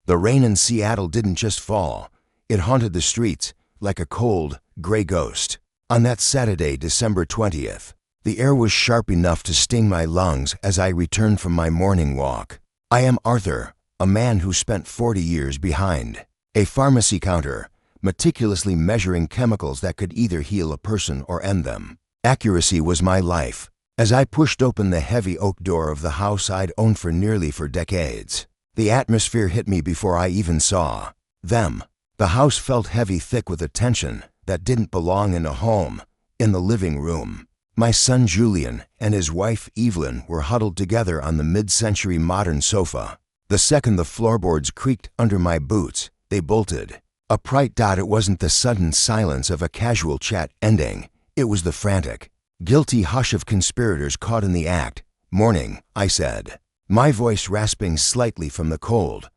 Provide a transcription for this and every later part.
The rain in Seattle didn't just fall. It haunted the streets like a cold, gray ghost. On that Saturday, December 20th, the air was sharp enough to sting my lungs as I returned from my morning walk. I am Arthur, a man who spent 40 years behind a pharmacy counter, meticulously measuring chemicals that could either heal a person or end them. Accuracy was my life. As I pushed open the heavy oak door of the house I'd owned for nearly 4 decades, the atmosphere hit me before I even saw them. The house felt heavy, thick with a tension that didn't belong in a home. In the living room, my son Julian and his wife Evelyn were huddled together on the mid-century modern sofa. The second the floorboards creaked under my boots, they bolted. A bright dot. It wasn't the sudden silence of a casual chat ending. It was the frantic, guilty hush of conspirators caught in the act. "Morning," I said, my voice rasping slightly from the cold.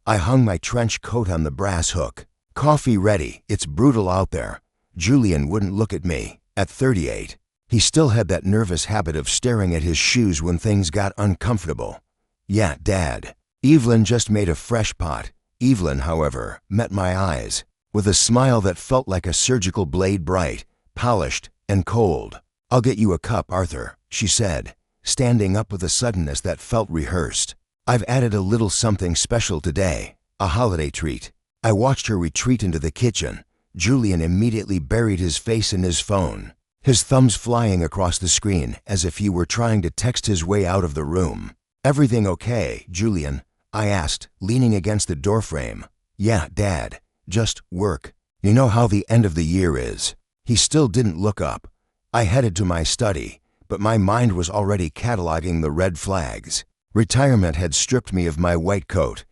I hung my trench coat on the brass hook. "Coffee ready. It's brutal out there." Julian wouldn't look at me. At 38, he still had that nervous habit of staring at his shoes when things got uncomfortable. "Yeah, Dad." Evelyn just made a fresh pot. Evelyn, however, met my eyes with a smile that felt like a surgical blade, bright, polished, and cold. "I'll get you a cup, Arthur," she said, standing up with a suddenness that felt rehearsed. "I've added a little something special today, a holiday treat." I watched her retreat into the kitchen. Julian immediately buried his face in his phone, his thumbs flying across the screen as if he were trying to text his way out of the room. "Everything okay, Julian?" I asked, leaning against the doorframe. "Yeah, Dad, just work. You know how the end of the year is." He still didn't look up. I headed to my study, but my mind was already cataloging the red flags. Retirement had stripped me of my white coat,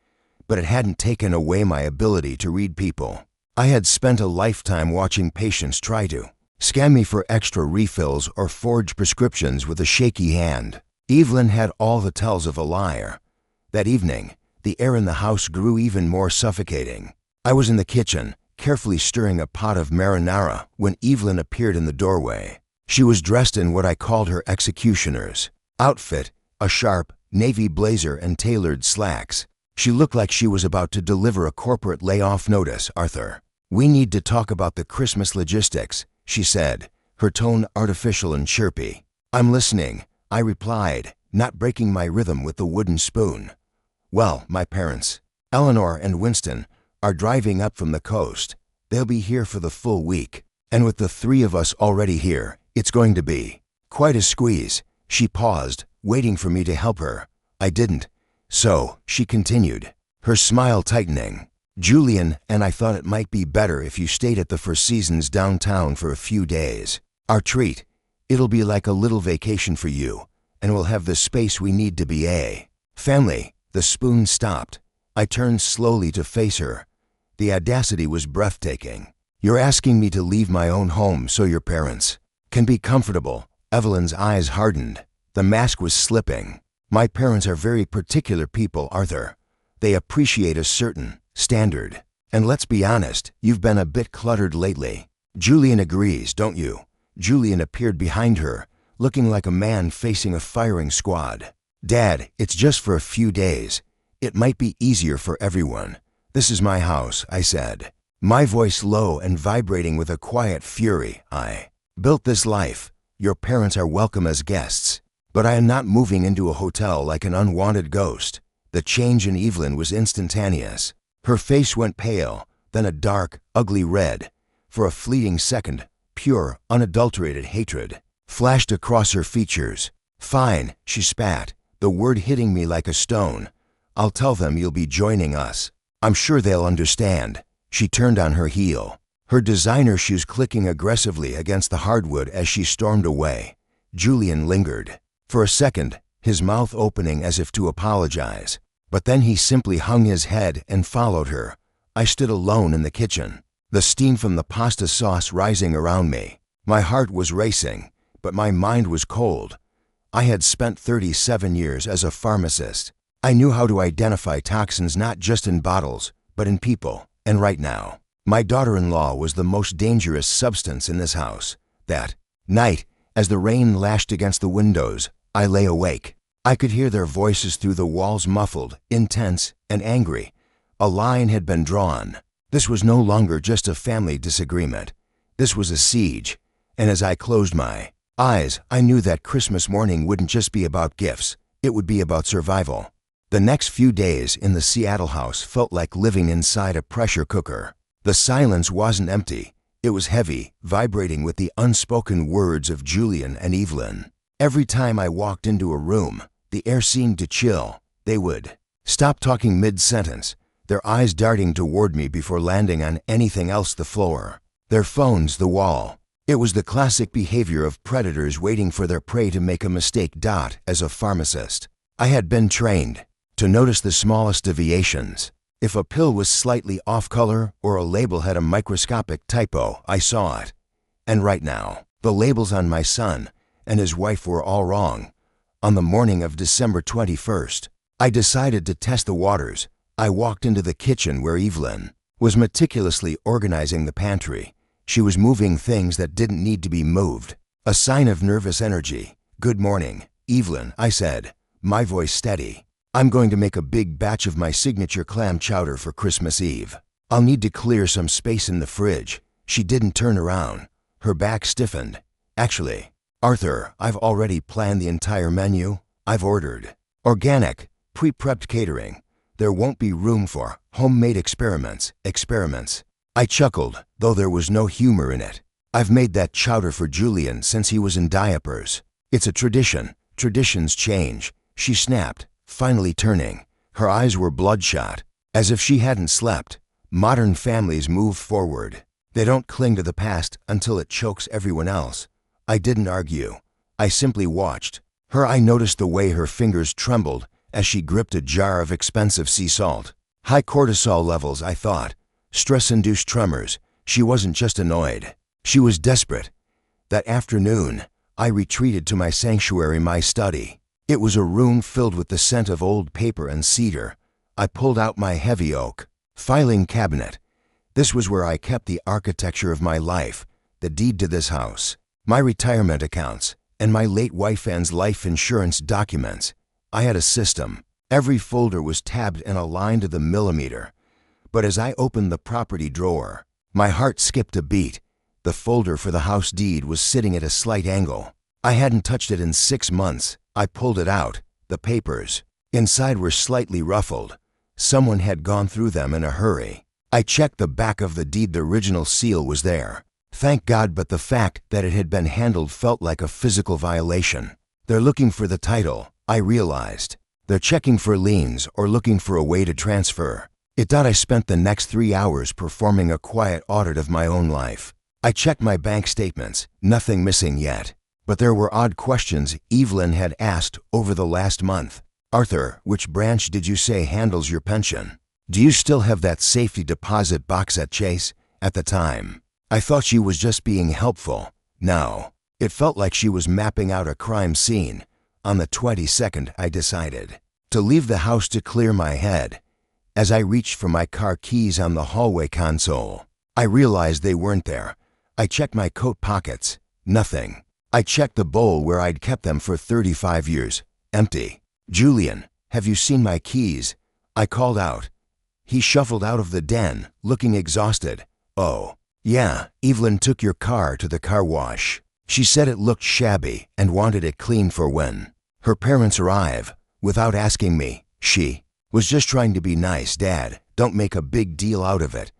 but it hadn't taken away my ability to read people. I had spent a lifetime watching patients try to scam me for extra refills or forge prescriptions with a shaky hand. Evelyn had all the tells of a liar. That evening, the air in the house grew even more suffocating. I was in the kitchen, carefully stirring a pot of marinara, when Evelyn appeared in the doorway. She was dressed in what I called her executioner's outfit, a sharp navy blazer and tailored slacks. She looked like she was about to deliver a corporate layoff notice. "Arthur, we need to talk about the Christmas logistics," she said, her tone artificial and chirpy. "I'm listening," I replied, not breaking my rhythm with the wooden spoon. "Well, my parents, Eleanor and Winston, are driving up from the coast. They'll be here for the full week, and with the 3 of us already here, it's going to be quite a squeeze." She paused, waiting for me to help her. I didn't. "So," she continued, her smile tightening, "Julian and I thought it might be better if you stayed at the Four Seasons downtown for a few days. Our treat. It'll be like a little vacation for you, and we'll have the space we need to be a family." The spoon stopped. I turned slowly to face her. The audacity was breathtaking. "You're asking me to leave my own home so your parents can be comfortable?" Evelyn's eyes hardened. The mask was slipping. "My parents are very particular people, Arthur. They appreciate a certain standard. And let's be honest, you've been a bit cluttered lately." "Julian agrees, don't you?" Julian appeared behind her, looking like a man facing a firing squad. "Dad, it's just for a few days. It might be easier for everyone. This is my house," I said, my voice low and vibrating with a quiet fury. "I built this life. Your parents are welcome as guests, but I am not moving into a hotel like an unwanted ghost." The change in Evelyn was instantaneous. Her face went pale, then a dark, ugly red. For a fleeting second, pure, unadulterated hatred flashed across her features. "Fine," she spat, the word hitting me like a stone. "I'll tell them you'll be joining us. I'm sure they'll understand." She turned on her heel, her designer shoes clicking aggressively against the hardwood as she stormed away. Julian lingered. For a second, his mouth opening as if to apologize. But then he simply hung his head and followed her. I stood alone in the kitchen, the steam from the pasta sauce rising around me. My heart was racing, but my mind was cold. I had spent 37 years as a pharmacist. I knew how to identify toxins not just in bottles, but in people. And right now, my daughter-in-law was the most dangerous substance in this house. That night, as the rain lashed against the windows, I lay awake. I could hear their voices through the walls, muffled, intense, and angry. A line had been drawn. This was no longer just a family disagreement. This was a siege, and as I closed my eyes, I knew that Christmas morning wouldn't just be about gifts, it would be about survival. The next few days in the Seattle house felt like living inside a pressure cooker. The silence wasn't empty, it was heavy, vibrating with the unspoken words of Julian and Evelyn. Every time I walked into a room, the air seemed to chill. They would stop talking mid-sentence, their eyes darting toward me before landing on anything else the floor. Their phones the wall. It was the classic behavior of predators waiting for their prey to make a mistake. As a pharmacist, I had been trained to notice the smallest deviations. If a pill was slightly off color or a label had a microscopic typo, I saw it. And right now, the labels on my son and his wife were all wrong. On the morning of December 21st, I decided to test the waters. I walked into the kitchen where Evelyn was meticulously organizing the pantry. She was moving things that didn't need to be moved. A sign of nervous energy. "Good morning, Evelyn," I said, my voice steady. "I'm going to make a big batch of my signature clam chowder for Christmas Eve. I'll need to clear some space in the fridge." She didn't turn around. Her back stiffened. "Actually, Arthur, I've already planned the entire menu. I've ordered organic, pre-prepped catering. There won't be room for homemade experiments. I chuckled, though there was no humor in it. "I've made that chowder for Julian since he was in diapers. It's a tradition. Traditions change," she snapped, finally turning. Her eyes were bloodshot, as if she hadn't slept. Modern families move forward. They don't cling to the past until it chokes everyone else. I didn't argue. I simply watched. I noticed the way her fingers trembled as she gripped a jar of expensive sea salt. High cortisol levels, I thought. Stress-induced tremors. She wasn't just annoyed. She was desperate. That afternoon, I retreated to my sanctuary, my study. It was a room filled with the scent of old paper and cedar. I pulled out my heavy oak filing cabinet. This was where I kept the architecture of my life, the deed to this house, my retirement accounts, and my late wife Ann's life insurance documents. I had a system. Every folder was tabbed and aligned to the millimeter. But as I opened the property drawer, my heart skipped a beat. The folder for the house deed was sitting at a slight angle. I hadn't touched it in 6 months. I pulled it out. The papers inside were slightly ruffled. Someone had gone through them in a hurry. I checked the back of the deed. The original seal was there. Thank God, but the fact that it had been handled felt like a physical violation. They're looking for the title, I realized. They're checking for liens or looking for a way to transfer. I spent the next 3 hours performing a quiet audit of my own life. I checked my bank statements, nothing missing yet. But there were odd questions Evelyn had asked over the last month. "Arthur, which branch did you say handles your pension? Do you still have that safety deposit box at Chase?" At the time, I thought she was just being helpful. Now, it felt like she was mapping out a crime scene. On the 22nd, I decided to leave the house to clear my head. As I reached for my car keys on the hallway console, I realized they weren't there. I checked my coat pockets. Nothing. I checked the bowl where I'd kept them for 35 years. Empty. "Julian, have you seen my keys?" I called out. He shuffled out of the den, looking exhausted. "Oh, yeah, Evelyn took your car to the car wash. She said it looked shabby and wanted it cleaned for when her parents arrive." Without asking me, she was just trying to be nice. "Dad, don't make a big deal out of it."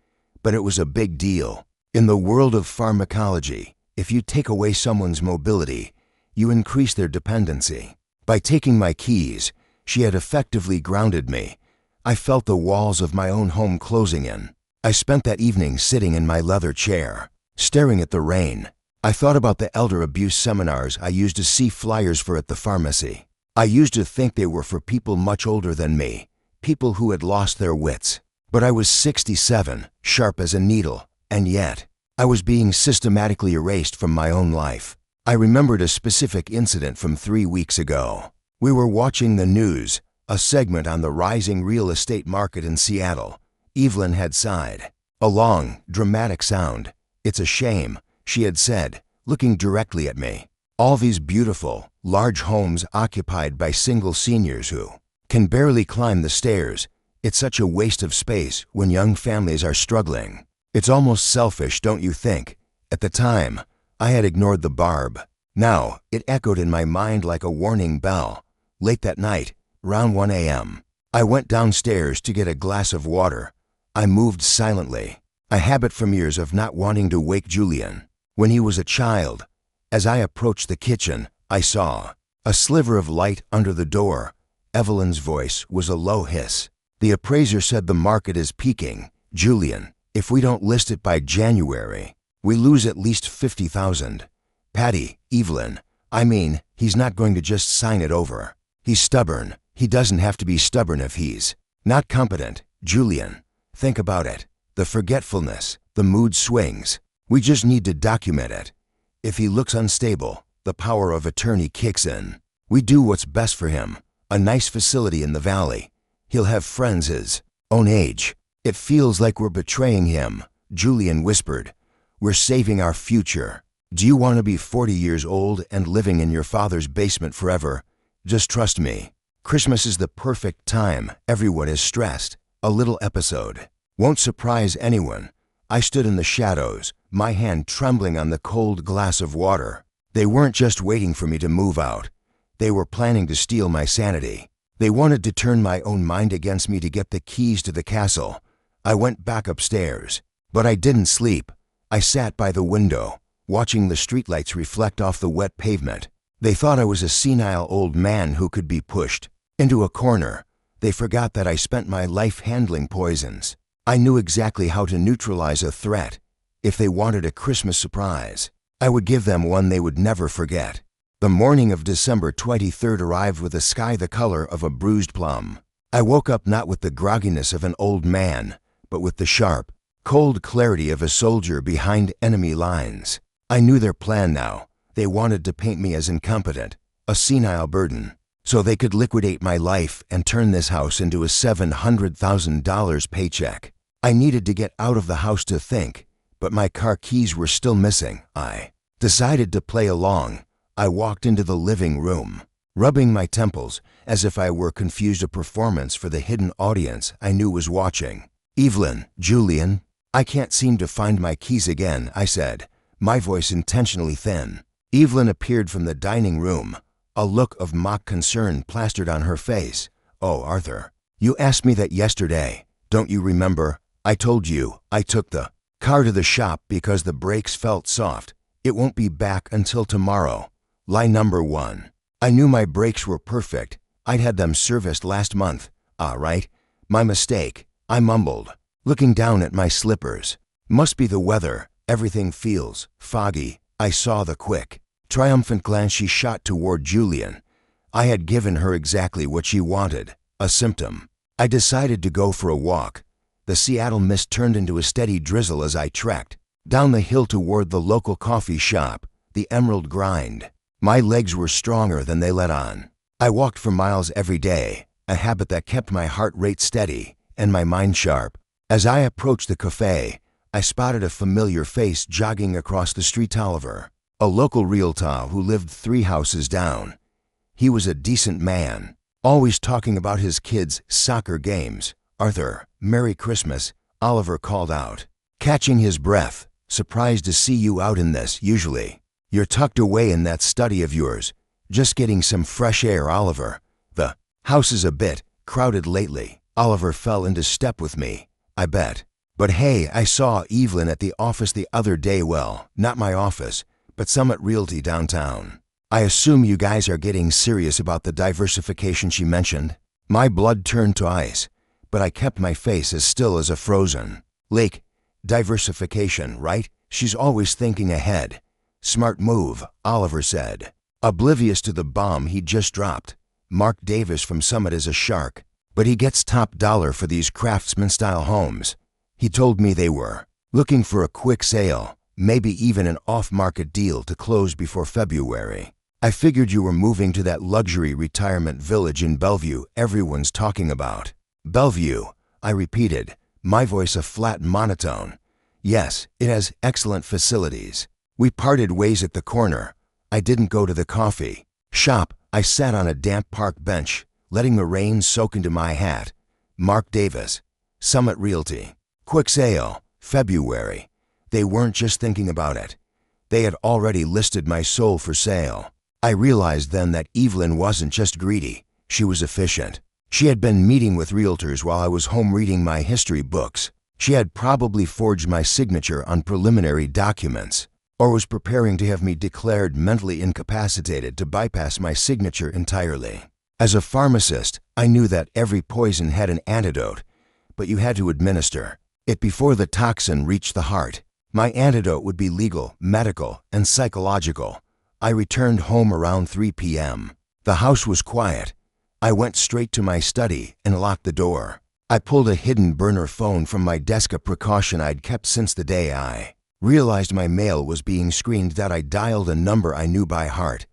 But it was a big deal. In the world of pharmacology, if you take away someone's mobility, you increase their dependency. By taking my keys, she had effectively grounded me. I felt the walls of my own home closing in. I spent that evening sitting in my leather chair, staring at the rain. I thought about the elder abuse seminars I used to see flyers for at the pharmacy. I used to think they were for people much older than me, people who had lost their wits. But I was 67, sharp as a needle, and yet I was being systematically erased from my own life. I remembered a specific incident from 3 weeks ago. We were watching the news, a segment on the rising real estate market in Seattle. Evelyn had sighed. A long, dramatic sound. "It's a shame," she had said, looking directly at me. "All these beautiful, large homes occupied by single seniors who can barely climb the stairs. It's such a waste of space when young families are struggling. It's almost selfish, don't you think? At the time, I had ignored the barb. Now, it echoed in my mind like a warning bell. Late that night, around 1 a.m., I went downstairs to get a glass of water. I moved silently, a habit from years of not wanting to wake Julian. When he was a child, as I approached the kitchen, I saw a sliver of light under the door. Evelyn's voice was a low hiss. The appraiser said the market is peaking. Julian, if we don't list it by January, we lose at least $50,000. Patty, Evelyn, he's not going to just sign it over. He's stubborn. He doesn't have to be stubborn if he's not competent. Julian, think about it. The forgetfulness, the mood swings. We just need to document it. If he looks unstable, the power of attorney kicks in. We do what's best for him. A nice facility in the valley. He'll have friends his own age. It feels like we're betraying him, Julian whispered. We're saving our future. Do you want to be 40 years old and living in your father's basement forever? Just trust me. Christmas is the perfect time. Everyone is stressed. A little episode won't surprise anyone. I stood in the shadows, my hand trembling on the cold glass of water. They weren't just waiting for me to move out. They were planning to steal my sanity. They wanted to turn my own mind against me to get the keys to the castle. I went back upstairs, but I didn't sleep. I sat by the window, watching the streetlights reflect off the wet pavement. They thought I was a senile old man who could be pushed into a corner. They forgot that I spent my life handling poisons. I knew exactly how to neutralize a threat. If they wanted a Christmas surprise, I would give them one they would never forget. The morning of December 23rd arrived with a sky the color of a bruised plum. I woke up not with the grogginess of an old man, but with the sharp, cold clarity of a soldier behind enemy lines. I knew their plan now. They wanted to paint me as incompetent, a senile burden, so they could liquidate my life and turn this house into a $700,000 paycheck. I needed to get out of the house to think, but my car keys were still missing. I decided to play along. I walked into the living room, rubbing my temples as if I were confused a performance for the hidden audience I knew was watching. Evelyn, Julian, I can't seem to find my keys again, I said, my voice intentionally thin. Evelyn appeared from the dining room, a look of mock concern plastered on her face. Oh, Arthur, you asked me that yesterday. Don't you remember? I told you I took the car to the shop because the brakes felt soft. It won't be back until tomorrow. Lie number one. I knew my brakes were perfect. I'd had them serviced last month. Ah, right. My mistake. I mumbled, looking down at my slippers. Must be the weather. Everything feels foggy. I saw the quick, triumphant glance she shot toward Julian. I had given her exactly what she wanted, a symptom. I decided to go for a walk. The Seattle mist turned into a steady drizzle as I trekked down the hill toward the local coffee shop, the Emerald Grind. My legs were stronger than they let on. I walked for miles every day, a habit that kept my heart rate steady and my mind sharp. As I approached the cafe, I spotted a familiar face jogging across the street. Oliver, a local realtor who lived 3 houses down. He was a decent man, always talking about his kids' soccer games. Arthur, Merry Christmas, Oliver called out, catching his breath. Surprised to see you out in this. Usually, you're tucked away in that study of yours, just getting some fresh air. Oliver, the house is a bit crowded lately. Oliver fell into step with me, I bet. But hey, I saw Evelyn at the office the other day. Well, not my office, but Summit Realty downtown. I assume you guys are getting serious about the diversification she mentioned. My blood turned to ice, but I kept my face as still as a frozen lake. Diversification, right? She's always thinking ahead. Smart move, Oliver said, oblivious to the bomb he'd just dropped. Mark Davis from Summit is a shark, but he gets top dollar for these craftsman-style homes. He told me they were looking for a quick sale, maybe even an off-market deal to close before February. I figured you were moving to that luxury retirement village in Bellevue everyone's talking about. Bellevue, I repeated, my voice a flat monotone. Yes, it has excellent facilities. We parted ways at the corner. I didn't go to the coffee shop. I sat on a damp park bench, letting the rain soak into my hat. Mark Davis, Summit Realty, quick sale, February. They weren't just thinking about it. They had already listed my soul for sale. I realized then that Evelyn wasn't just greedy, she was efficient. She had been meeting with realtors while I was home reading my history books. She had probably forged my signature on preliminary documents, or was preparing to have me declared mentally incapacitated to bypass my signature entirely. As a pharmacist, I knew that every poison had an antidote, but you had to administer it before the toxin reached the heart. My antidote would be legal, medical, and psychological. I returned home around 3 p.m. The house was quiet. I went straight to my study and locked the door. I pulled a hidden burner phone from my desk, a precaution I'd kept since the day I realized my mail was being screened. That I dialed a number I knew by heart.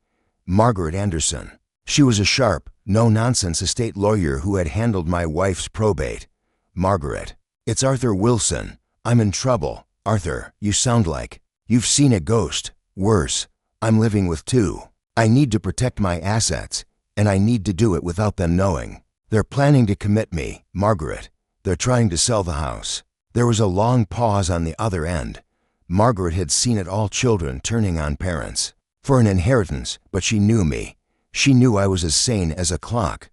Margaret Anderson. She was a sharp, no-nonsense estate lawyer who had handled my wife's probate. Margaret. It's Arthur Wilson. I'm in trouble. Arthur, you sound like you've seen a ghost. Worse, I'm living with two. I need to protect my assets, and I need to do it without them knowing. They're planning to commit me, Margaret. They're trying to sell the house. There was a long pause on the other end. Margaret had seen it all, children turning on parents for an inheritance, but she knew me. She knew I was as sane as a clock.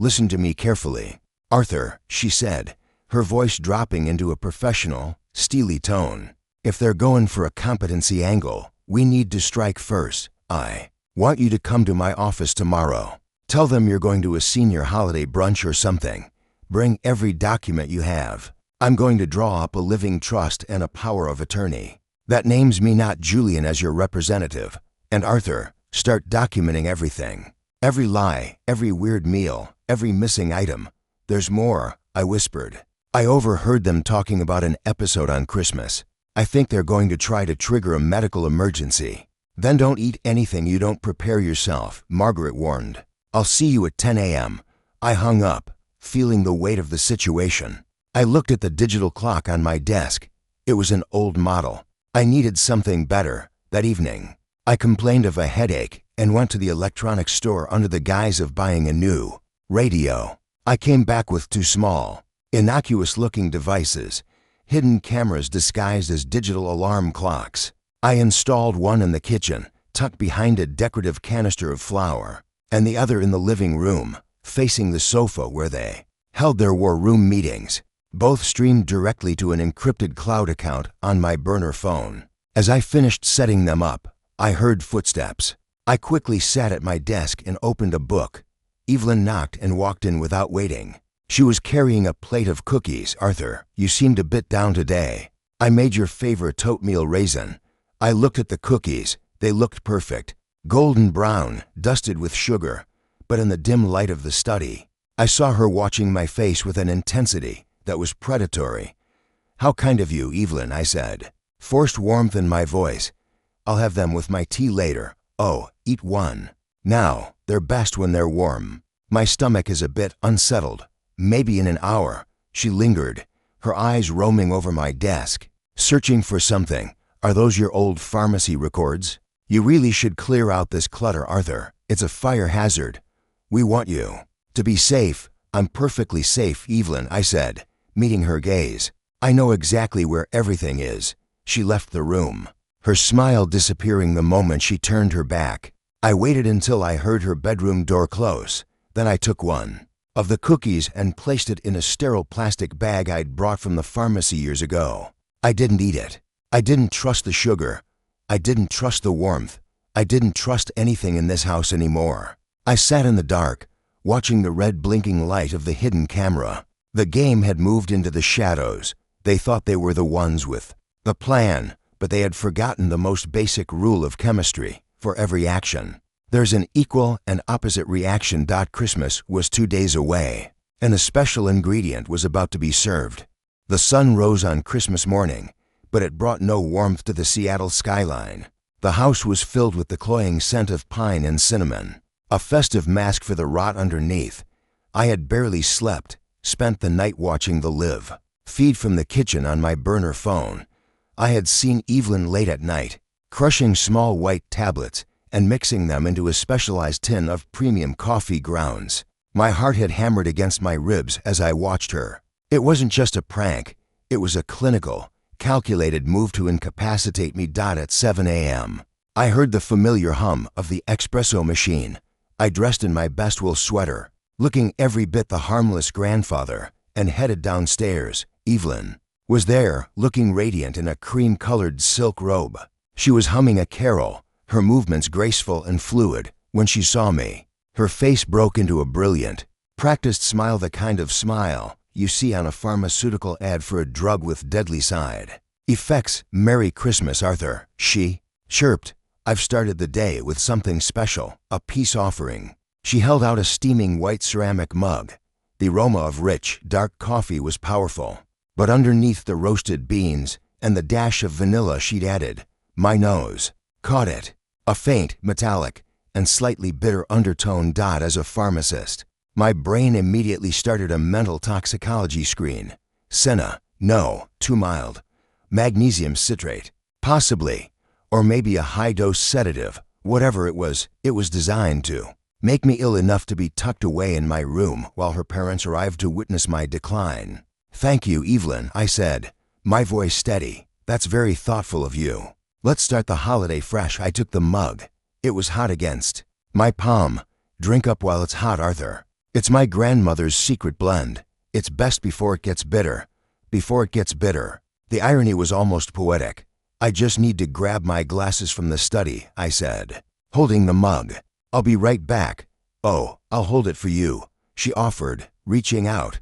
Listen to me carefully. Arthur, she said, her voice dropping into a professional, steely tone. If they're going for a competency angle, we need to strike first. I want you to come to my office tomorrow. Tell them you're going to a senior holiday brunch or something. Bring every document you have. I'm going to draw up a living trust and a power of attorney that names me, not Julian, as your representative. And Arthur, start documenting everything. Every lie, every weird meal, every missing item. There's more, I whispered. I overheard them talking about an episode on Christmas. I think they're going to try to trigger a medical emergency. Then don't eat anything you don't prepare yourself, Margaret warned. I'll see you at 10 a.m. I hung up, feeling the weight of the situation. I looked at the digital clock on my desk. It was an old model. I needed something better. That evening, I complained of a headache and went to the electronics store under the guise of buying a new radio. I came back with two small, innocuous-looking devices, hidden cameras disguised as digital alarm clocks. I installed one in the kitchen, tucked behind a decorative canister of flour, and the other in the living room, facing the sofa where they held their war room meetings. Both streamed directly to an encrypted cloud account on my burner phone. As I finished setting them up, I heard footsteps. I quickly sat at my desk and opened a book. Evelyn knocked and walked in without waiting. She was carrying a plate of cookies. Arthur, you seemed a bit down today. I made your favorite oatmeal raisin. I looked at the cookies. They looked perfect. Golden brown, dusted with sugar. But in the dim light of the study, I saw her watching my face with an intensity that was predatory. How kind of you, Evelyn, I said, forced warmth in my voice. I'll have them with my tea later. Oh, eat one. Now, they're best when they're warm. My stomach is a bit unsettled. Maybe in an hour. She lingered, her eyes roaming over my desk, searching for something. Are those your old pharmacy records? You really should clear out this clutter, Arthur. It's a fire hazard. We want you to be safe. I'm perfectly safe, Evelyn, I said, meeting her gaze. I know exactly where everything is. She left the room, her smile disappearing the moment she turned her back. I waited until I heard her bedroom door close. Then I took one of the cookies and placed it in a sterile plastic bag I'd brought from the pharmacy years ago. I didn't eat it. I didn't trust the sugar. I didn't trust the warmth. I didn't trust anything in this house anymore. I sat in the dark, watching the red blinking light of the hidden camera. The game had moved into the shadows. They thought they were the ones with the plan, but they had forgotten the most basic rule of chemistry. For every action, there's an equal and opposite reaction. Christmas was 2 days away, and a special ingredient was about to be served. The sun rose on Christmas morning, but it brought no warmth to the Seattle skyline. The house was filled with the cloying scent of pine and cinnamon, a festive mask for the rot underneath. I had barely slept, spent the night watching the live feed from the kitchen on my burner phone. I had seen Evelyn late at night, crushing small white tablets and mixing them into a specialized tin of premium coffee grounds. My heart had hammered against my ribs as I watched her. It wasn't just a prank. It was a clinical, calculated move to incapacitate me. At 7 a.m. I heard the familiar hum of the espresso machine. I dressed in my best wool sweater, looking every bit the harmless grandfather, and headed downstairs. Evelyn was there, looking radiant in a cream-colored silk robe. She was humming a carol, her movements graceful and fluid. When she saw me, her face broke into a brilliant, practiced smile, the kind of smile you see on a pharmaceutical ad for a drug with deadly side effects. "Merry Christmas, Arthur," she chirped. "I've started the day with something special, a peace offering." She held out a steaming white ceramic mug. The aroma of rich, dark coffee was powerful, but underneath the roasted beans and the dash of vanilla she'd added, my nose caught it, a faint, metallic, and slightly bitter undertone. As a pharmacist, my brain immediately started a mental toxicology screen. Senna, no, too mild. Magnesium citrate, possibly, or maybe a high-dose sedative. Whatever it was designed to make me ill enough to be tucked away in my room while her parents arrived to witness my decline. "Thank you, Evelyn," I said, my voice steady. "That's very thoughtful of you. Let's start the holiday fresh." I took the mug. It was hot against my palm. "Drink up while it's hot, Arthur. It's my grandmother's secret blend. It's best before it gets bitter. Before it gets bitter." The irony was almost poetic. "I just need to grab my glasses from the study," I said, holding the mug. "I'll be right back." "Oh, I'll hold it for you," she offered, reaching out.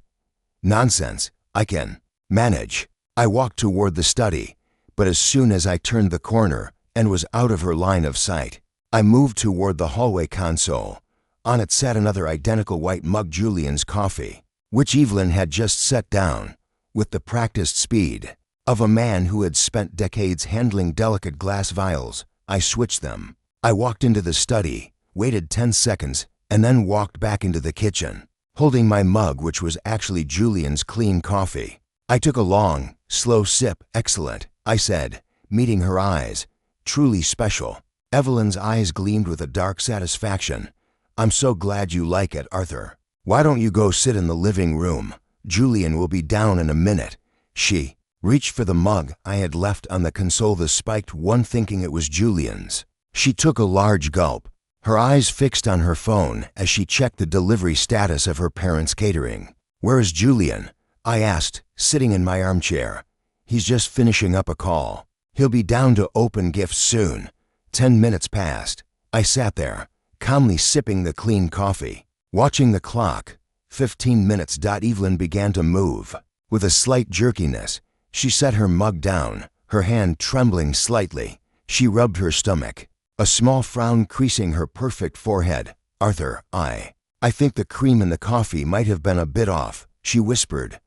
"Nonsense, I can manage." I walked toward the study, but as soon as I turned the corner and was out of her line of sight, I moved toward the hallway console. On it sat another identical white mug, Julian's coffee, which Evelyn had just set down. With the practiced speed of a man who had spent decades handling delicate glass vials, I switched them. I walked into the study, waited 10 seconds, and then walked back into the kitchen, holding my mug, which was actually Julian's clean coffee. I took a long, slow sip. "Excellent," I said, meeting her eyes. "Truly special." Evelyn's eyes gleamed with a dark satisfaction. "I'm so glad you like it, Arthur. Why don't you go sit in the living room? Julian will be down in a minute." She reached for the mug I had left on the console, the spiked one, thinking it was Julian's. She took a large gulp, her eyes fixed on her phone as she checked the delivery status of her parents' catering. "Where is Julian?" I asked, sitting in my armchair. "He's just finishing up a call. He'll be down to open gifts soon." 10 minutes passed. I sat there, calmly sipping the clean coffee, watching the clock. 15 minutes. Evelyn began to move. With a slight jerkiness, she set her mug down, her hand trembling slightly. She rubbed her stomach, a small frown creasing her perfect forehead. "Arthur, I think the cream in the coffee might have been a bit off," she whispered.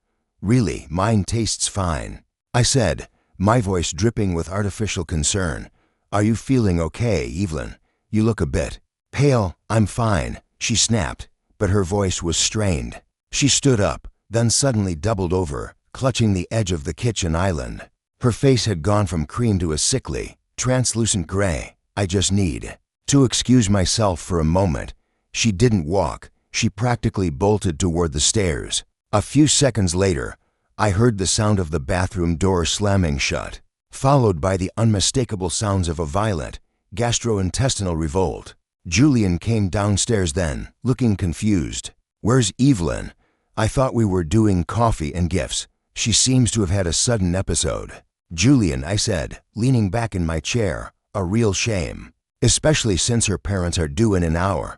"Really, mine tastes fine," I said, my voice dripping with artificial concern. "Are you feeling okay, Evelyn? You look a bit pale." "I'm fine," she snapped, but her voice was strained. She stood up, then suddenly doubled over, clutching the edge of the kitchen island. Her face had gone from cream to a sickly, translucent gray. "I just need to excuse myself for a moment." She didn't walk. She practically bolted toward the stairs. A few seconds later, I heard the sound of the bathroom door slamming shut, followed by the unmistakable sounds of a violent gastrointestinal revolt. Julian came downstairs then, looking confused. "Where's Evelyn? I thought we were doing coffee and gifts. She seems to have had a sudden episode." "Julian," I said, leaning back in my chair, "a real shame, especially since her parents are due in an hour."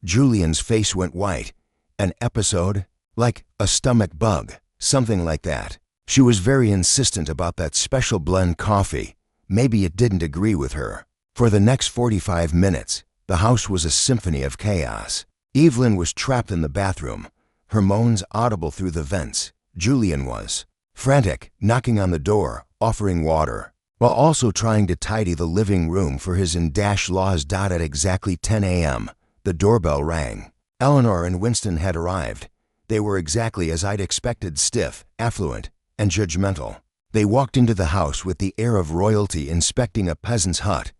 Julian's face went white. "An episode? Like a stomach bug, something like that." She was very insistent about that special blend coffee. Maybe it didn't agree with her. For the next 45 minutes, the house was a symphony of chaos. Evelyn was trapped in the bathroom, her moans audible through the vents. Julian was frantic, knocking on the door, offering water, while also trying to tidy the living room for his in-laws. At exactly 10 a.m., the doorbell rang. Eleanor and Winston had arrived. They were exactly as I'd expected, stiff, affluent, and judgmental. They walked into the house with the air of royalty inspecting a peasant's hut.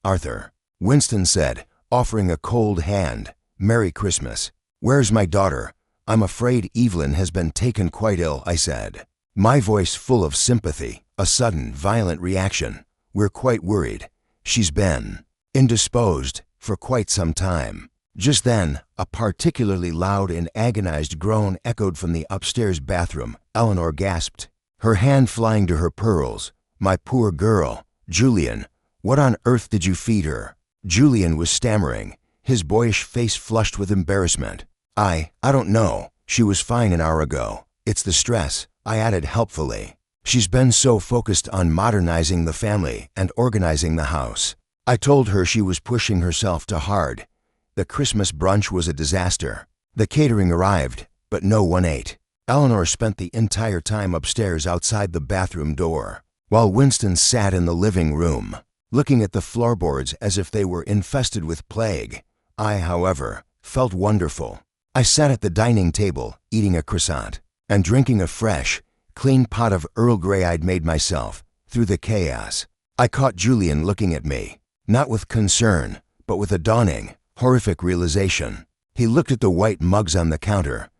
"Arthur," Winston said, offering a cold hand. "Merry Christmas." "Where's my daughter? I'm afraid Evelyn has been taken quite ill," I said, my voice full of sympathy, a sudden, violent reaction. "We're quite worried. She's been indisposed for quite some time." Just then, a particularly loud and agonized groan echoed from the upstairs bathroom. Eleanor gasped, her hand flying to her pearls. "My poor girl. Julian, what on earth did you feed her?" Julian was stammering, his boyish face flushed with embarrassment. I don't know. She was fine an hour ago. It's the stress," I added helpfully. "She's been so focused on modernizing the family and organizing the house." I told her she was pushing herself too hard. The Christmas brunch was a disaster. The catering arrived, but no one ate. Eleanor spent the entire time upstairs outside the bathroom door, while Winston sat in the living room, looking at the floorboards as if they were infested with plague. I, however, felt wonderful. I sat at the dining table, eating a croissant, and drinking a fresh, clean pot of Earl Grey I'd made myself. Through the chaos, I caught Julian looking at me, not with concern, but with a dawning, horrific realization. He looked at the white mugs on the counter.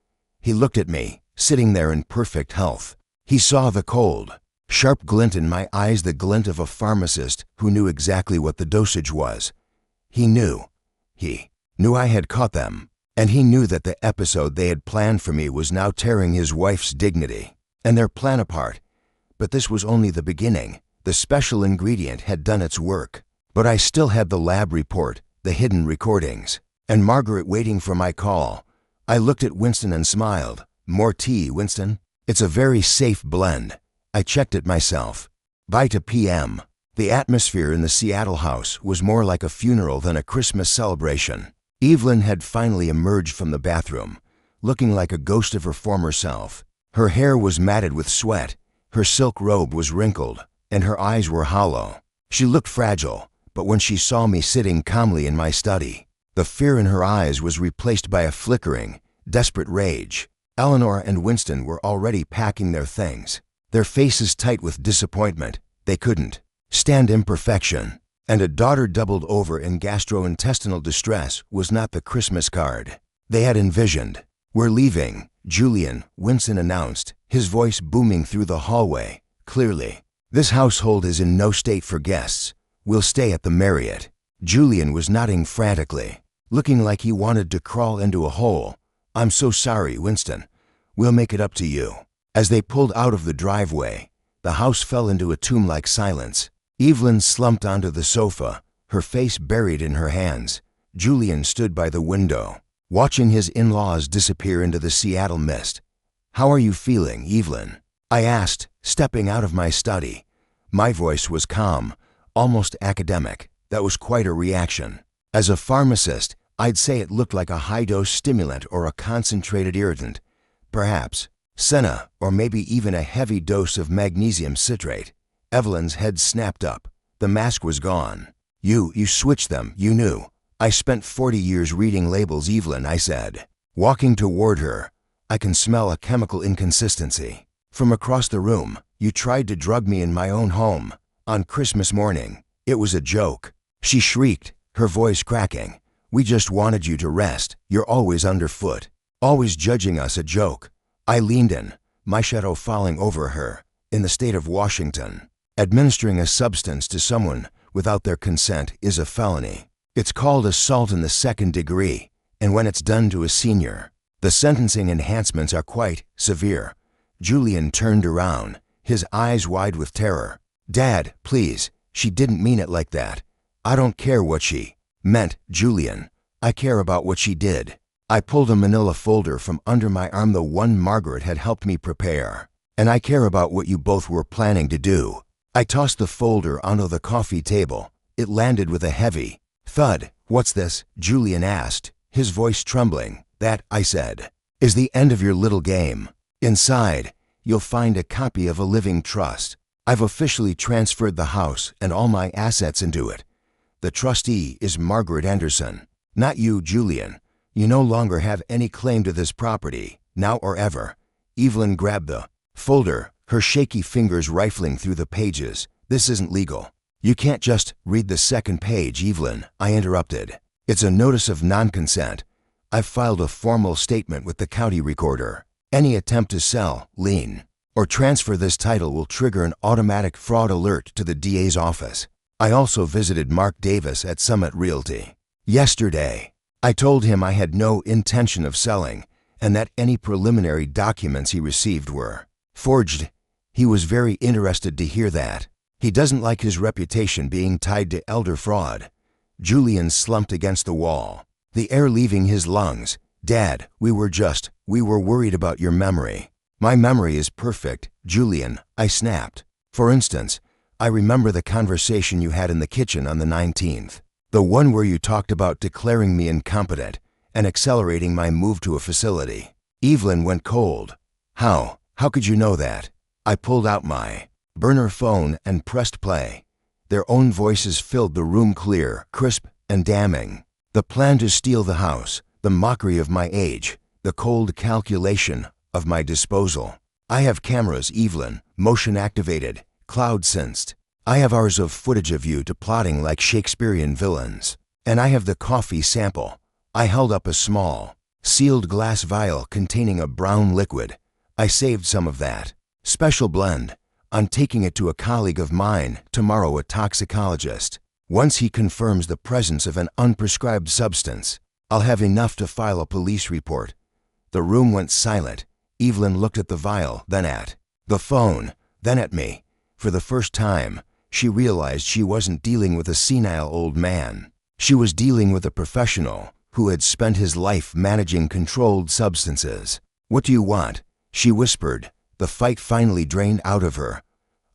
He looked at me, sitting there in perfect health. He saw the cold, sharp glint in my eyes, the glint of a pharmacist who knew exactly what the dosage was. He knew I had caught them, and he knew that the episode they had planned for me was now tearing his wife's dignity and their plan apart. But this was only the beginning. The special ingredient had done its work. But I still had the lab report, the hidden recordings, and Margaret waiting for my call. I looked at Winston and smiled. "More tea, Winston? It's a very safe blend." I checked it myself. By 2 p.m., the atmosphere in the Seattle house was more like a funeral than a Christmas celebration. Evelyn had finally emerged from the bathroom, looking like a ghost of her former self. Her hair was matted with sweat, her silk robe was wrinkled, and her eyes were hollow. She looked fragile, but when she saw me sitting calmly in my study, the fear in her eyes was replaced by a flickering, desperate rage. Eleanor and Winston were already packing their things, their faces tight with disappointment. They couldn't stand imperfection, and a daughter doubled over in gastrointestinal distress was not the Christmas card they had envisioned. "We're leaving," Julian, Winston announced, his voice booming through the hallway, clearly. "This household is in no state for guests. We'll stay at the Marriott." Julian was nodding frantically, looking like he wanted to crawl into a hole. "I'm so sorry, Winston. We'll make it up to you." As they pulled out of the driveway, the house fell into a tomb-like silence. Evelyn slumped onto the sofa, her face buried in her hands. Julian stood by the window, watching his in-laws disappear into the Seattle mist. "How are you feeling, Evelyn?" I asked, stepping out of my study. My voice was calm, almost academic. That was quite a reaction. As a pharmacist, I'd say it looked like a high-dose stimulant or a concentrated irritant. Perhaps senna, or maybe even a heavy dose of magnesium citrate. Evelyn's head snapped up. The mask was gone. You switched them, you knew." "I spent 40 years reading labels, Evelyn," I said, walking toward her. "I can smell a chemical inconsistency." From across the room, "You tried to drug me in my own home. On Christmas morning. It was a joke." She shrieked, her voice cracking. "We just wanted you to rest. You're always underfoot. Always judging us a joke." I leaned in, my shadow falling over her. "In the state of Washington, administering a substance to someone without their consent is a felony. It's called assault in the 2nd degree, and when it's done to a senior, the sentencing enhancements are quite severe." Julian turned around, his eyes wide with terror. "Dad, please, she didn't mean it like that." "I don't care what she meant, Julian. I care about what she did." I pulled a manila folder from under my arm, the one Margaret had helped me prepare. "And I care about what you both were planning to do." I tossed the folder onto the coffee table. It landed with a heavy thud. "What's this?" Julian asked, his voice trembling. "That," I said, "is the end of your little game. Inside, you'll find a copy of a living trust. I've officially transferred the house and all my assets into it. The trustee is Margaret Anderson, not you, Julian. You no longer have any claim to this property, now or ever." Evelyn grabbed the folder, her shaky fingers rifling through the pages. "This isn't legal." "You can't just read the second page, Evelyn," I interrupted. "It's a notice of non-consent." I've filed a formal statement with the county recorder. Any attempt to sell, lien, or transfer this title will trigger an automatic fraud alert to the DA's office. I also visited Mark Davis at Summit Realty yesterday. I told him I had no intention of selling and that any preliminary documents he received were forged. He was very interested to hear that. He doesn't like his reputation being tied to elder fraud. Julian slumped against the wall, the air leaving his lungs. Dad, we were worried about your memory. My memory is perfect, Julian, I snapped. For instance, I remember the conversation you had in the kitchen on the 19th. The one where you talked about declaring me incompetent and accelerating my move to a facility. Evelyn went cold. How could you know that? I pulled out my burner phone and pressed play. Their own voices filled the room, clear, crisp, and damning. The plan to steal the house, the mockery of my age, the cold calculation of my disposal. I have cameras, Evelyn, motion activated, cloud sensed. I have hours of footage of you to plotting like Shakespearean villains. And I have the coffee sample. I held up a small, sealed glass vial containing a brown liquid. I saved some of that. Special blend. I'm taking it to a colleague of mine tomorrow, a toxicologist. Once he confirms the presence of an unprescribed substance, I'll have enough to file a police report. The room went silent. Evelyn looked at the vial, then at the phone, then at me. For the first time, she realized she wasn't dealing with a senile old man. She was dealing with a professional who had spent his life managing controlled substances. What do you want? She whispered. The fight finally drained out of her.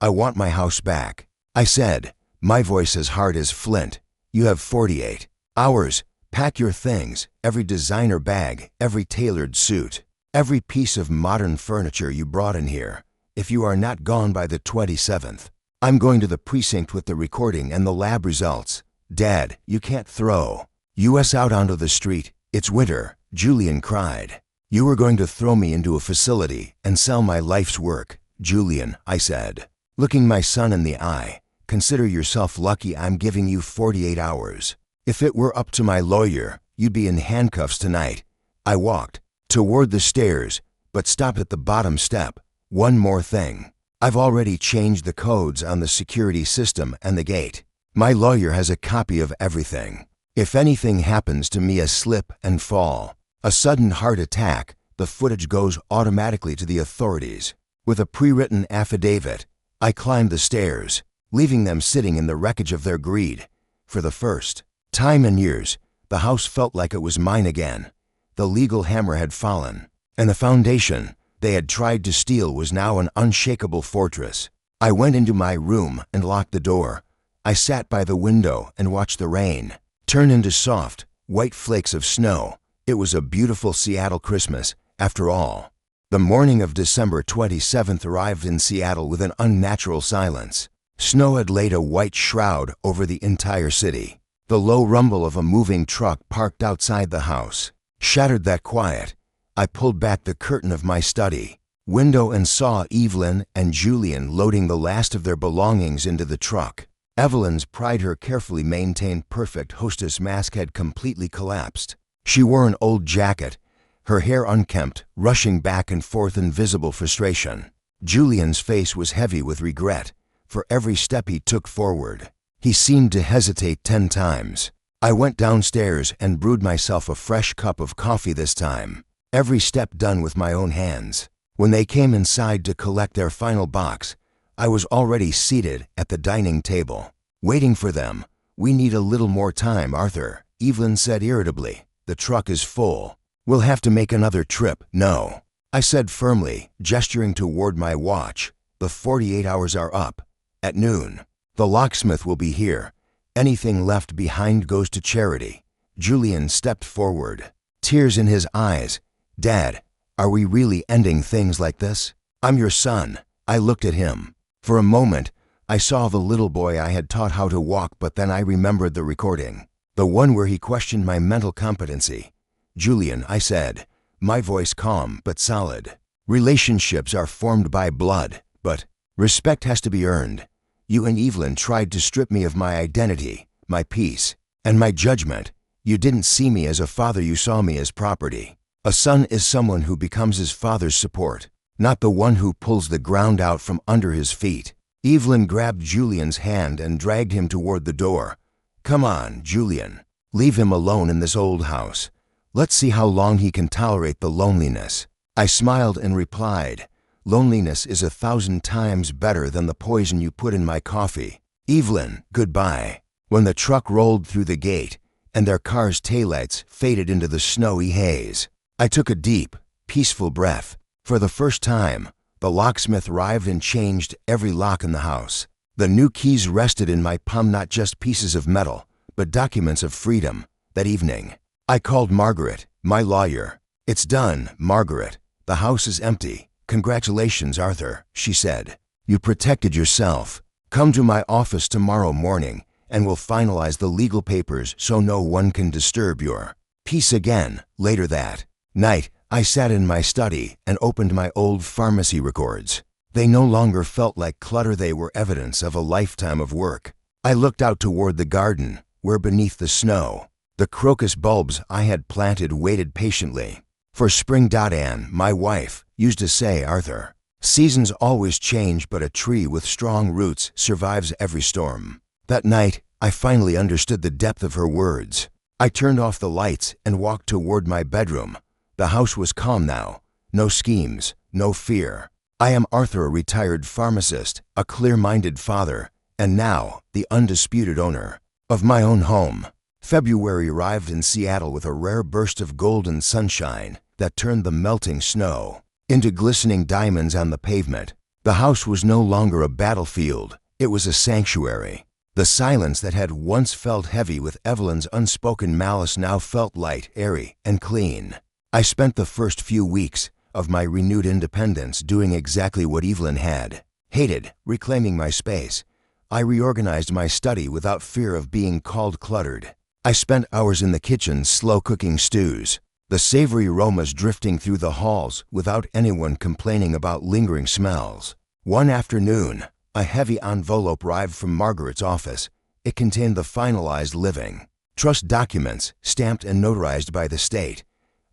I want my house back, I said, my voice as hard as flint. You have 48 hours. Pack your things, every designer bag, every tailored suit, every piece of modern furniture you brought in here. If you are not gone by the 27th, I'm going to the precinct with the recording and the lab results. Dad, you can't throw us out onto the street. It's winter, Julian cried. You were going to throw me into a facility and sell my life's work, Julian, I said, looking my son in the eye. Consider yourself lucky I'm giving you 48 hours. If it were up to my lawyer, you'd be in handcuffs tonight. I walked toward the stairs, but stopped at the bottom step. One more thing. I've already changed the codes on the security system and the gate. My lawyer has a copy of everything. If anything happens to me, a slip and fall, a sudden heart attack, the footage goes automatically to the authorities. With a pre-written affidavit, I climbed the stairs, leaving them sitting in the wreckage of their greed. For the first time in years, the house felt like it was mine again. The legal hammer had fallen, and the foundation they had tried to steal was now an unshakable fortress. I went into my room and locked the door. I sat by the window and watched the rain turn into soft, white flakes of snow. It was a beautiful Seattle Christmas, after all. The morning of December 27th arrived in Seattle with an unnatural silence. Snow had laid a white shroud over the entire city. The low rumble of a moving truck parked outside the house shattered that quiet. I pulled back the curtain of my study window and saw Evelyn and Julian loading the last of their belongings into the truck. Evelyn's pride, her carefully maintained perfect hostess mask, had completely collapsed. She wore an old jacket, her hair unkempt, rushing back and forth in visible frustration. Julian's face was heavy with regret. For every step he took forward, he seemed to hesitate 10 times. I went downstairs and brewed myself a fresh cup of coffee this time. Every step done with my own hands. When they came inside to collect their final box, I was already seated at the dining table, waiting for them. We need a little more time, Arthur, Evelyn said irritably. The truck is full. We'll have to make another trip. No, I said firmly, gesturing toward my watch. The 48 hours are up. At noon, the locksmith will be here. Anything left behind goes to charity. Julian stepped forward, tears in his eyes. Dad, are we really ending things like this? I'm your son. I looked at him. For a moment, I saw the little boy I had taught how to walk, but then I remembered the recording. The one where he questioned my mental competency. Julian, I said, my voice calm but solid. Relationships are formed by blood, but respect has to be earned. You and Evelyn tried to strip me of my identity, my peace, and my judgment. You didn't see me as a father, you saw me as property. A son is someone who becomes his father's support, not the one who pulls the ground out from under his feet. Evelyn grabbed Julian's hand and dragged him toward the door. Come on, Julian. Leave him alone in this old house. Let's see how long he can tolerate the loneliness. I smiled and replied, loneliness is 1,000 times better than the poison you put in my coffee. Evelyn, goodbye. When the truck rolled through the gate and their car's taillights faded into the snowy haze, I took a deep, peaceful breath. For the first time, the locksmith arrived and changed every lock in the house. The new keys rested in my palm, not just pieces of metal, but documents of freedom. That evening, I called Margaret, my lawyer. It's done, Margaret. The house is empty. Congratulations, Arthur, she said. You protected yourself. Come to my office tomorrow morning, and we'll finalize the legal papers so no one can disturb your peace again. Later that night, I sat in my study and opened my old pharmacy records. They no longer felt like clutter, they were evidence of a lifetime of work. I looked out toward the garden, where beneath the snow, the crocus bulbs I had planted waited patiently for spring. Anne, my wife, used to say, Arthur, seasons always change, but a tree with strong roots survives every storm. That night, I finally understood the depth of her words. I turned off the lights and walked toward my bedroom. The house was calm now. No schemes, no fear. I am Arthur, a retired pharmacist, a clear-minded father, and now the undisputed owner of my own home. February arrived in Seattle with a rare burst of golden sunshine that turned the melting snow into glistening diamonds on the pavement. The house was no longer a battlefield. It was a sanctuary. The silence that had once felt heavy with Evelyn's unspoken malice now felt light, airy, and clean. I spent the first few weeks of my renewed independence doing exactly what Evelyn had hated, reclaiming my space. I reorganized my study without fear of being called cluttered. I spent hours in the kitchen slow-cooking stews, the savory aromas drifting through the halls without anyone complaining about lingering smells. One afternoon, a heavy envelope arrived from Margaret's office. It contained the finalized living trust documents, stamped and notarized by the state.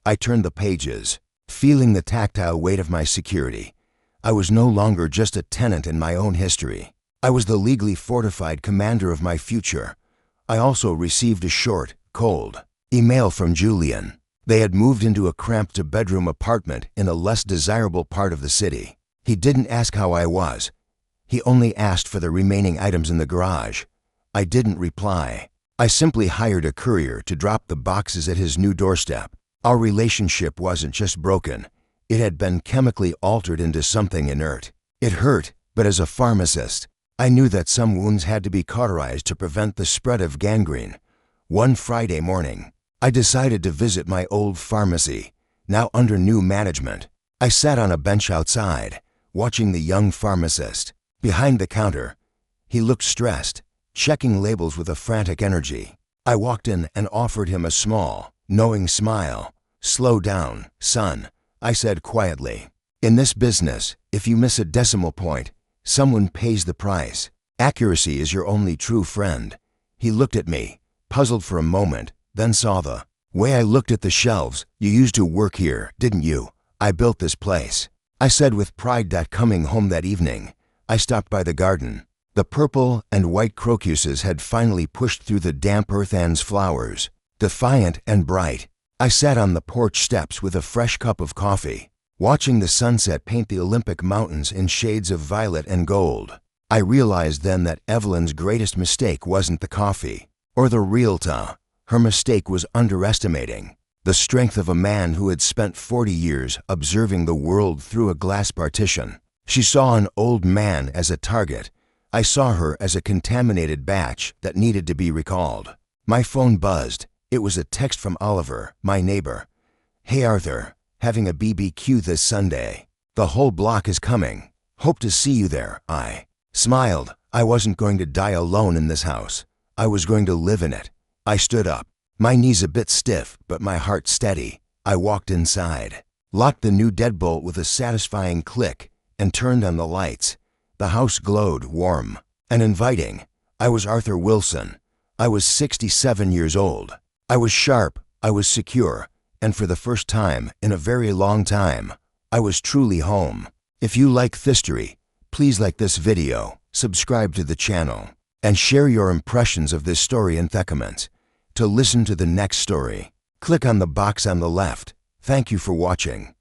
I turned the pages, feeling the tactile weight of my security. I was no longer just a tenant in my own history. I was the legally fortified commander of my future. I also received a short, cold email from Julian. They had moved into a cramped two-bedroom apartment in a less desirable part of the city. He didn't ask how I was. He only asked for the remaining items in the garage. I didn't reply. I simply hired a courier to drop the boxes at his new doorstep. Our relationship wasn't just broken. It had been chemically altered into something inert. It hurt, but as a pharmacist, I knew that some wounds had to be cauterized to prevent the spread of gangrene. One Friday morning, I decided to visit my old pharmacy, now under new management. I sat on a bench outside, watching the young pharmacist. Behind the counter, he looked stressed, checking labels with a frantic energy. I walked in and offered him a small, knowing smile. Slow down, son, I said quietly. In this business, if you miss a decimal point, someone pays the price. Accuracy is your only true friend. He looked at me, puzzled for a moment, then saw the way I looked at the shelves. You used to work here, didn't you? I built this place, I said with pride. Coming home that evening, I stopped by the garden. The purple and white crocuses had finally pushed through the damp earth. Anne's flowers, defiant and bright. I sat on the porch steps with a fresh cup of coffee, watching the sunset paint the Olympic mountains in shades of violet and gold. I realized then that Evelyn's greatest mistake wasn't the coffee or the realtor. Her mistake was underestimating the strength of a man who had spent 40 years observing the world through a glass partition. She saw an old man as a target. I saw her as a contaminated batch that needed to be recalled. My phone buzzed. It was a text from Oliver, my neighbor. Hey Arthur, having a BBQ this Sunday. The whole block is coming. Hope to see you there. I smiled. I wasn't going to die alone in this house. I was going to live in it. I stood up, my knees a bit stiff, but my heart steady. I walked inside, locked the new deadbolt with a satisfying click, and turned on the lights. The house glowed warm and inviting. I was Arthur Wilson. I was 67 years old. I was sharp, I was secure, and for the first time in a very long time, I was truly home. If you like history, please like this video, subscribe to the channel, and share your impressions of this story in the comments. To listen to the next story, click on the box on the left. Thank you for watching.